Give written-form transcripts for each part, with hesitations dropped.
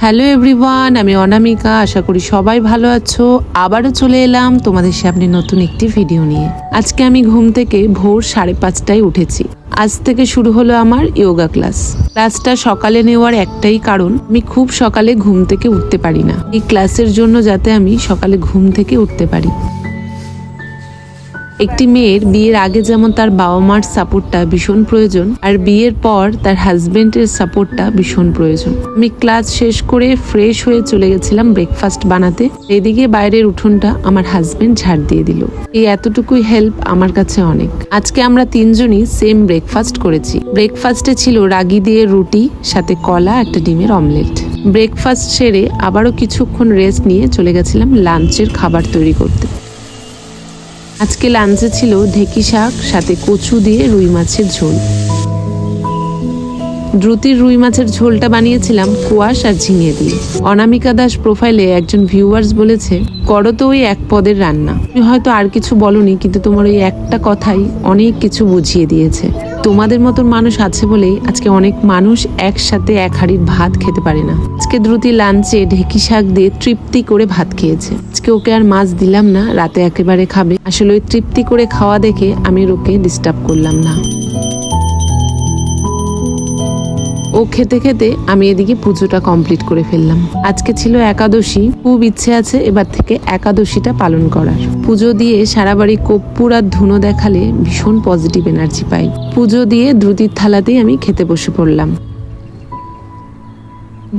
Hello everyone, আমি অনামিকা। আশা করি সবাই ভালো আছো। আবারও চলে এলাম তোমাদের সামনে নতুন একটি ভিডিও নিয়ে। আজকে আমি ঘুম থেকে ভোর 5:30টায় উঠেছি। আজ থেকে শুরু হলো আমার যোগা ক্লাসটা সকালে নেওয়ার একটাই কারণ, আমি খুব সকালে ঘুম থেকে উঠতে পারি না। এই ক্লাসের জন্য যাতে আমি সকালে ঘুম থেকে উঠতে পারি। একটি মেয়ের বিয়ের আগে যেমন তার বাবা মার সাপোর্টটা ভীষণ প্রয়োজন, আর বিয়ের পর তার হাজবেন্ডের সাপোর্টটা ভীষণ প্রয়োজন। আমি ক্লাস শেষ করে ফ্রেশ হয়ে চলে গেছিলাম ব্রেকফাস্ট বানাতে। এদিকে বাইরের উঠোনটা আমার হাজবেন্ড ঝাড় দিয়ে দিল। এই এতটুকুই হেল্প আমার কাছে অনেক। আজকে আমরা তিনজনই সেম ব্রেকফাস্ট করেছি। ব্রেকফাস্টে ছিল রাগি দিয়ে রুটি, সাথে কলা, একটা ডিমের অমলেট। ব্রেকফাস্ট সেরে আবারও কিছুক্ষণ রেস্ট নিয়ে চলে গেছিলাম লাঞ্চের খাবার তৈরি করতে। আজকে লাঞ্চে ছিল ঢেঁকি শাক, সাথে কচু দিয়ে রুই মাছের ঝোল। দ্রুতির রুই মাছের ঝোলটা বানিয়েছিলাম কোয়াশ আর ঝিঙে দিয়ে। অনামিকা দাস প্রোফাইলে একজন ভিউয়ার্স বলেছে, করো তো ওই এক পদের রান্না। তুমি হয়তো আর কিছু বলনি, কিন্তু তোমার ওই একটা কথাই অনেক কিছু বুঝিয়ে দিয়েছে। তোমাদের মতন মানুষ আছে বলেই আজকে অনেক মানুষ একসাথে এক হাঁড়ির ভাত খেতে পারে না। আজকে দ্রুতি লাঞ্চে ঢেঁকি শাক দিয়ে তৃপ্তি করে ভাত খেয়েছে। আজকে ওকে আর মাছ দিলাম না, রাতে একেবারে খাবে। আসলে ওই তৃপ্তি করে খাওয়া দেখে আমি ওকে ডিস্টার্ব করলাম না। ও খেতে খেতে আমি এদিকে পুজোটা কমপ্লিট করে ফেললাম। আজকে ছিল একাদশী। খুব ইচ্ছে আছে এবার থেকে একাদশীটা পালন করার। পুজো দিয়ে সারা বাড়ি কর্পূর আর ধুনো দেখালে ভীষণ পজিটিভ এনার্জি পাই। পুজো দিয়ে দ্রুতির থালাতেই আমি খেতে বসে পড়লাম।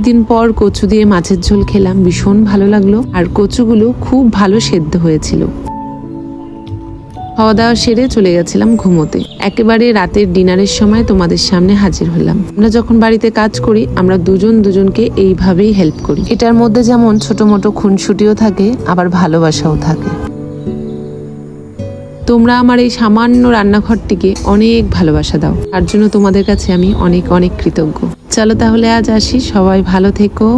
দিন পর কচু দিয়ে মাছের ঝোল খেলাম, ভীষণ ভালো লাগলো। আর কচুগুলো খুব ভালো সেদ্ধ হয়েছিল। খাওয়া দাওয়া সেরে চলে গেছিলাম ঘুমোতে। একেবারে রাতের ডিনারের সময় তোমাদের সামনে হাজির হলাম। আমরা যখন বাড়িতে কাজ করি, আমরা দুজন দুজনকে এইভাবেই হেল্প করি। এটার মধ্যে যেমন ছোট মোটো খুনসুটিও থাকে, আবার ভালোবাসাও থাকে। তোমরা আমার এই সামান্য রান্নাঘরটিকে অনেক ভালোবাসা দাও, তার জন্য তোমাদের কাছে আমি অনেক অনেক কৃতজ্ঞ। চলো তাহলে আজ আসি, সবাই ভালো থেকো।